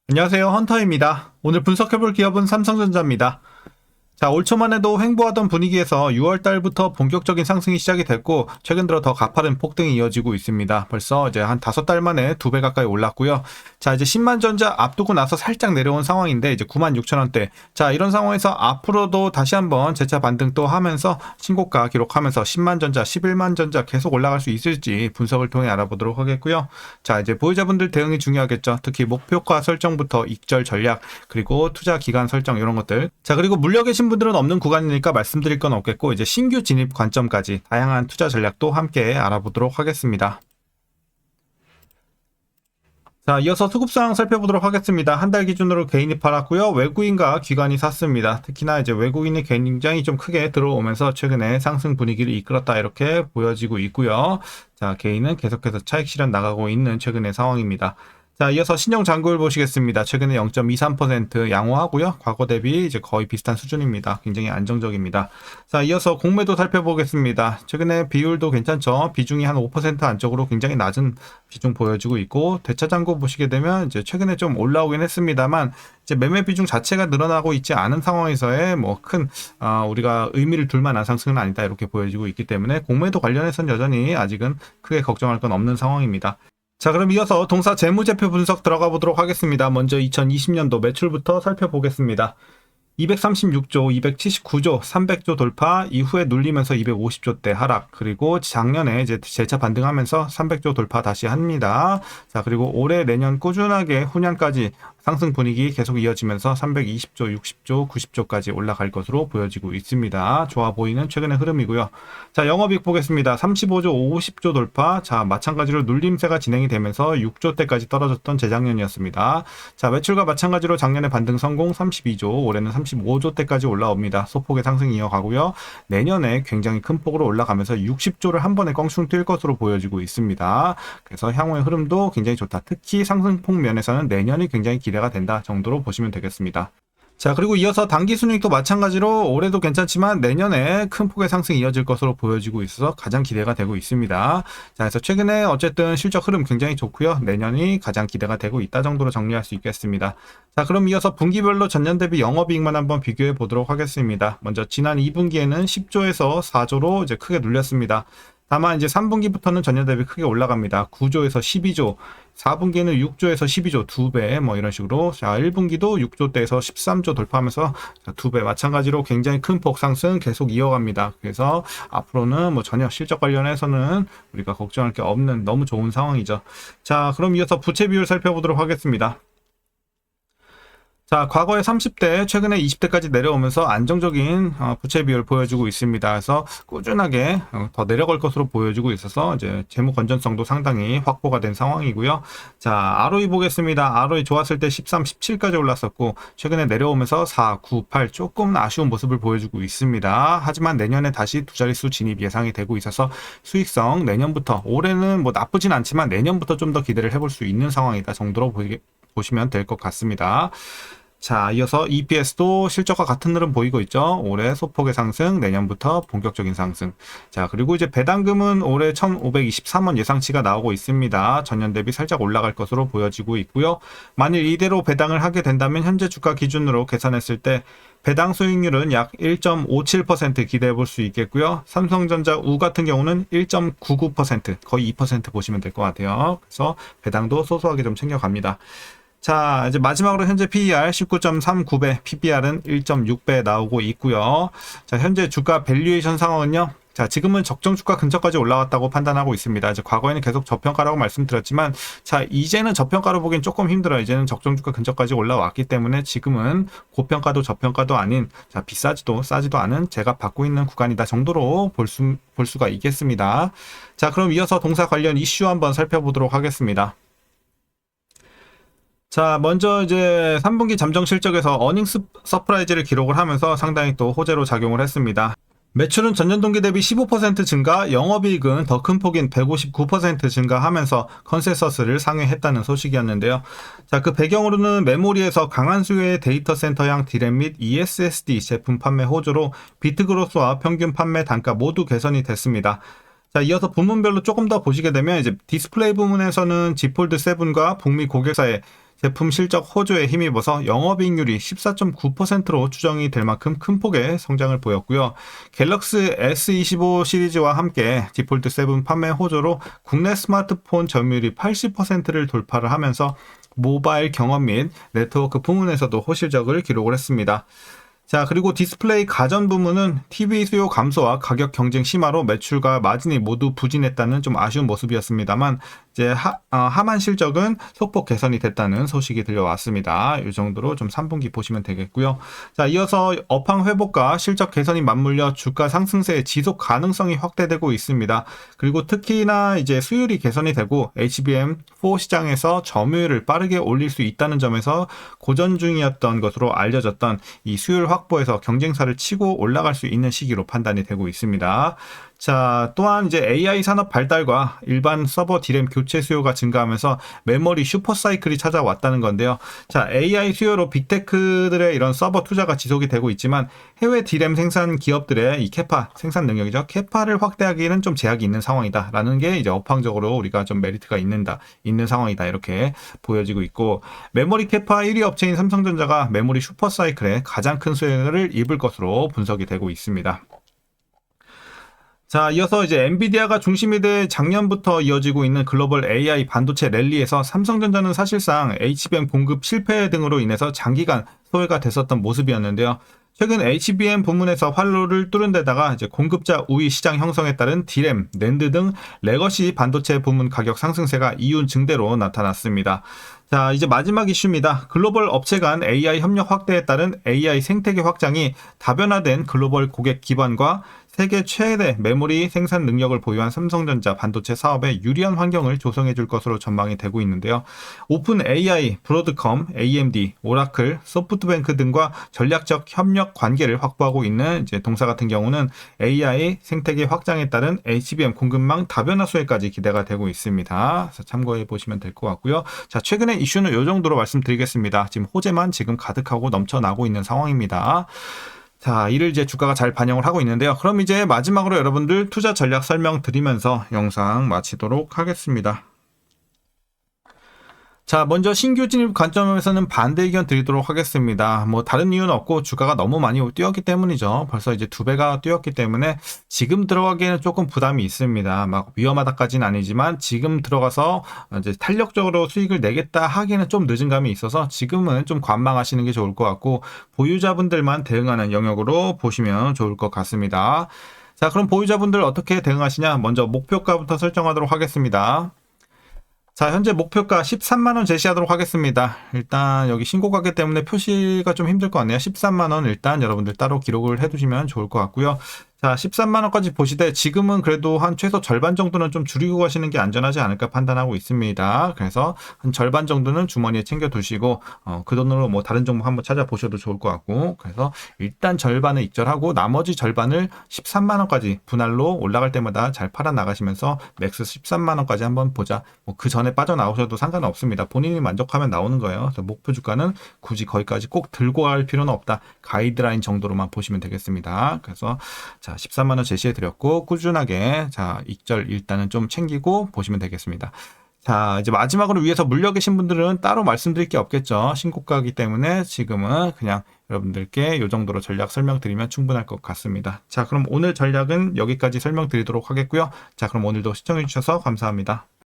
안녕하세요, 헌터입니다. 오늘 분석해볼 기업은 삼성전자입니다. 자, 올 초만 해도 횡보하던 분위기에서 6월 달부터 본격적인 상승이 시작이 됐고, 최근 들어 더 가파른 폭등이 이어지고 있습니다. 벌써 이제 한 5달 만에 2배 가까이 올랐고요. 자, 이제 10만 전자 앞두고 나서 살짝 내려온 상황인데, 이제 96,000원대. 자, 이런 상황에서 앞으로도 다시 한번 재차 반등 또 하면서 신고가 기록하면서 10만 전자, 11만 전자 계속 올라갈 수 있을지 분석을 통해 알아보도록 하겠고요. 자, 이제 보유자분들 대응이 중요하겠죠. 특히 목표가 설정부터 익절 전략, 그리고 투자 기간 설정 이런 것들. 자, 그리고 물려 계신 분들은 없는 구간이니까 말씀드릴 건 없겠고, 이제 신규 진입 관점까지 다양한 투자 전략도 함께 알아보도록 하겠습니다. 자, 이어서 수급 상황 살펴보도록 하겠습니다. 한 달 기준으로 개인이 팔았고요. 외국인과 기관이 샀습니다. 특히나 이제 외국인이 굉장히 좀 크게 들어오면서 최근에 상승 분위기를 이끌었다 이렇게 보여지고 있고요. 자, 개인은 계속해서 차익 실현 나가고 있는 최근의 상황입니다. 자, 이어서 신용 잔고율 보시겠습니다. 최근에 0.23% 양호하고요. 과거 대비 이제 거의 비슷한 수준입니다. 굉장히 안정적입니다. 자, 이어서 공매도 살펴보겠습니다. 최근에 비율도 괜찮죠. 비중이 한 5% 안쪽으로 굉장히 낮은 비중 보여지고 있고, 대차 잔고 보시게 되면 이제 최근에 좀 올라오긴 했습니다만, 이제 매매 비중 자체가 늘어나고 있지 않은 상황에서의 뭐 큰 우리가 의미를 둘 만한 상승은 아니다 이렇게 보여지고 있기 때문에 공매도 관련해서는 여전히 아직은 크게 걱정할 건 없는 상황입니다. 자, 그럼 이어서 동사 재무제표 분석 들어가 보도록 하겠습니다. 먼저 2020년도 매출부터 살펴보겠습니다. 236조, 279조, 300조 돌파 이후에 눌리면서 250조대 하락, 그리고 작년에 이제 재차 반등하면서 300조 돌파 다시 합니다. 자, 그리고 올해 내년 꾸준하게 후년까지 상승 분위기 계속 이어지면서 320조, 60조, 90조까지 올라갈 것으로 보여지고 있습니다. 좋아 보이는 최근의 흐름이고요. 자, 영업이익 보겠습니다. 35조, 50조 돌파. 자, 마찬가지로 눌림세가 진행이 되면서 6조대까지 떨어졌던 재작년이었습니다. 자, 매출과 마찬가지로 작년에 반등 성공 32조, 올해는 35조대까지 올라옵니다. 소폭의 상승이 이어가고요. 내년에 굉장히 큰 폭으로 올라가면서 60조를 한 번에 껑충 뛸 것으로 보여지고 있습니다. 그래서 향후의 흐름도 굉장히 좋다. 특히 상승폭 면에서는 내년이 굉장히 기대가 된다 정도로 보시면 되겠습니다. 자, 그리고 이어서 당기순이익도 마찬가지로 올해도 괜찮지만 내년에 큰 폭의 상승이 이어질 것으로 보여지고 있어서 가장 기대가 되고 있습니다. 자, 그래서 최근에 어쨌든 실적 흐름 굉장히 좋고요. 내년이 가장 기대가 되고 있다 정도로 정리할 수 있겠습니다. 자, 그럼 이어서 분기별로 전년 대비 영업이익만 한번 비교해 보도록 하겠습니다. 먼저 지난 2분기에는 10조에서 4조로 이제 크게 눌렸습니다. 다만 이제 3분기부터는 전년 대비 크게 올라갑니다. 9조에서 12조, 4분기에는 6조에서 12조 2배 뭐 이런 식으로. 자, 1분기도 6조대에서 13조 돌파하면서 2배 마찬가지로 굉장히 큰 폭 상승 계속 이어갑니다. 그래서 앞으로는 뭐 전혀 실적 관련해서는 우리가 걱정할 게 없는 너무 좋은 상황이죠. 자, 그럼 이어서 부채 비율 살펴보도록 하겠습니다. 자, 과거에 30대, 최근에 20대까지 내려오면서 안정적인 부채 비율 보여주고 있습니다. 그래서 꾸준하게 더 내려갈 것으로 보여지고 있어서 이제 재무 건전성도 상당히 확보가 된 상황이고요. 자, ROE 보겠습니다. ROE 좋았을 때 13, 17까지 올랐었고 최근에 내려오면서 4, 9, 8 조금 아쉬운 모습을 보여주고 있습니다. 하지만 내년에 다시 두 자릿수 진입 예상이 되고 있어서 수익성 내년부터, 올해는 뭐 나쁘진 않지만 내년부터 좀 더 기대를 해볼 수 있는 상황이다 정도로 보시면 될 것 같습니다. 자, 이어서 EPS도 실적과 같은 흐름 보이고 있죠. 올해 소폭의 상승, 내년부터 본격적인 상승. 자, 그리고 이제 배당금은 올해 1,523원 예상치가 나오고 있습니다. 전년 대비 살짝 올라갈 것으로 보여지고 있고요. 만일 이대로 배당을 하게 된다면 현재 주가 기준으로 계산했을 때 배당 수익률은 약 1.57% 기대해 볼 수 있겠고요. 삼성전자 우 같은 경우는 1.99%, 거의 2% 보시면 될 것 같아요. 그래서 배당도 소소하게 좀 챙겨갑니다. 자, 이제 마지막으로 현재 PER 19.39배, PBR은 1.6배 나오고 있고요. 자, 현재 주가 밸류에이션 상황은요. 자, 지금은 적정 주가 근처까지 올라왔다고 판단하고 있습니다. 이제 과거에는 계속 저평가라고 말씀드렸지만, 자, 이제는 저평가로 보기엔 조금 힘들어요. 이제는 적정 주가 근처까지 올라왔기 때문에 지금은 고평가도 저평가도 아닌, 자, 비싸지도 싸지도 않은 제가 받고 있는 구간이다 정도로 볼 수가 있겠습니다. 자, 그럼 이어서 동사 관련 이슈 한번 살펴보도록 하겠습니다. 자, 먼저 이제 3분기 잠정 실적에서 어닝스 서프라이즈를 기록을 하면서 상당히 또 호재로 작용을 했습니다. 매출은 전년 동기 대비 15% 증가, 영업이익은 더 큰 폭인 159% 증가하면서 컨센서스를 상회했다는 소식이었는데요. 자, 그 배경으로는 메모리에서 강한 수요의 데이터 센터형 디램 및 ESSD 제품 판매 호조로 비트 그로스와 평균 판매 단가 모두 개선이 됐습니다. 자, 이어서 부문별로 조금 더 보시게 되면 이제 디스플레이 부문에서는 지폴드 7과 북미 고객사의 제품 실적 호조에 힘입어서 영업이익률이 14.9%로 추정이 될 만큼 큰 폭의 성장을 보였고요. 갤럭시 S25 시리즈와 함께 디폴트 7 판매 호조로 국내 스마트폰 점유율이 80%를 돌파를 하면서 모바일 경험 및 네트워크 부문에서도 호실적을 기록을 했습니다. 자, 그리고 디스플레이 가전 부문은 TV 수요 감소와 가격 경쟁 심화로 매출과 마진이 모두 부진했다는 좀 아쉬운 모습이었습니다만, 이제 하만 실적은 소폭 개선이 됐다는 소식이 들려왔습니다. 이 정도로 좀 3분기 보시면 되겠고요. 자, 이어서 업황 회복과 실적 개선이 맞물려 주가 상승세의 지속 가능성이 확대되고 있습니다. 그리고 특히나 이제 수율이 개선이 되고 HBM4 시장에서 점유율을 빠르게 올릴 수 있다는 점에서 고전 중이었던 것으로 알려졌던 이 수율 확보에서 경쟁사를 치고 올라갈 수 있는 시기로 판단이 되고 있습니다. 자, 또한 이제 AI 산업 발달과 일반 서버 디램 교체 수요가 증가하면서 메모리 슈퍼 사이클이 찾아왔다는 건데요. 자, AI 수요로 빅테크들의 이런 서버 투자가 지속이 되고 있지만 해외 디램 생산 기업들의 이 캐파 생산 능력이죠. 캐파를 확대하기에는 좀 제약이 있는 상황이다라는 게 이제 업황적으로 우리가 좀 메리트가 있는 상황이다 이렇게 보여지고 있고, 메모리 캐파 1위 업체인 삼성전자가 메모리 슈퍼 사이클에 가장 큰 수혜를 입을 것으로 분석이 되고 있습니다. 자, 이어서 이제 엔비디아가 중심이 돼 작년부터 이어지고 있는 글로벌 AI 반도체 랠리에서 삼성전자는 사실상 HBM 공급 실패 등으로 인해서 장기간 소외가 됐었던 모습이었는데요. 최근 HBM 부문에서 활로를 뚫은 데다가 이제 공급자 우위 시장 형성에 따른 디램, 낸드 등 레거시 반도체 부문 가격 상승세가 이윤 증대로 나타났습니다. 자, 이제 마지막 이슈입니다. 글로벌 업체 간 AI 협력 확대에 따른 AI 생태계 확장이 다변화된 글로벌 고객 기반과 세계 최대 메모리 생산 능력을 보유한 삼성전자 반도체 사업에 유리한 환경을 조성해 줄 것으로 전망이 되고 있는데요. 오픈 AI, 브로드컴, AMD, 오라클, 소프트뱅크 등과 전략적 협력 관계를 확보하고 있는 이제 동사 같은 경우는 AI 생태계 확장에 따른 HBM 공급망 다변화 수혜까지 기대가 되고 있습니다. 그래서 참고해 보시면 될 것 같고요. 자, 최근의 이슈는 이 정도로 말씀드리겠습니다. 지금 호재만 지금 가득하고 넘쳐나고 있는 상황입니다. 자, 이를 이제 주가가 잘 반영을 하고 있는데요. 그럼 이제 마지막으로 여러분들 투자 전략 설명드리면서 영상 마치도록 하겠습니다. 자, 먼저 신규 진입 관점에서는 반대 의견 드리도록 하겠습니다. 뭐 다른 이유는 없고 주가가 너무 많이 뛰었기 때문이죠. 벌써 이제 2배가 뛰었기 때문에 지금 들어가기에는 조금 부담이 있습니다. 막 위험하다까지는 아니지만 지금 들어가서 이제 탄력적으로 수익을 내겠다 하기에는 좀 늦은 감이 있어서 지금은 좀 관망하시는 게 좋을 것 같고, 보유자분들만 대응하는 영역으로 보시면 좋을 것 같습니다. 자, 그럼 보유자분들 어떻게 대응하시냐? 먼저 목표가부터 설정하도록 하겠습니다. 자, 현재 목표가 13만원 제시하도록 하겠습니다. 일단 여기 신고가기 때문에 표시가 좀 힘들 것 같네요. 13만원 일단 여러분들 따로 기록을 해두시면 좋을 것 같고요. 자, 13만원까지 보시되 지금은 그래도 한 최소 절반 정도는 좀 줄이고 가시는 게 안전하지 않을까 판단하고 있습니다. 그래서 한 절반 정도는 주머니에 챙겨 두시고 그 돈으로 뭐 다른 종목 한번 찾아보셔도 좋을 것 같고, 그래서 일단 절반을 익절하고 나머지 절반을 13만원까지 분할로 올라갈 때마다 잘 팔아 나가시면서 맥스 13만원까지 한번 보자. 뭐 그 전에 빠져나오셔도 상관은 없습니다. 본인이 만족하면 나오는 거예요. 그래서 목표 주가는 굳이 거기까지 꼭 들고 갈 필요는 없다. 가이드라인 정도로만 보시면 되겠습니다. 그래서 자, 13만원 제시해 드렸고 꾸준하게 자, 익절 일단은 좀 챙기고 보시면 되겠습니다. 자, 이제 마지막으로 위에서 물려 계신 분들은 따로 말씀드릴 게 없겠죠. 신고가이기 때문에 지금은 그냥 여러분들께 이 정도로 전략 설명드리면 충분할 것 같습니다. 자, 그럼 오늘 전략은 여기까지 설명드리도록 하겠고요. 자, 그럼 오늘도 시청해 주셔서 감사합니다.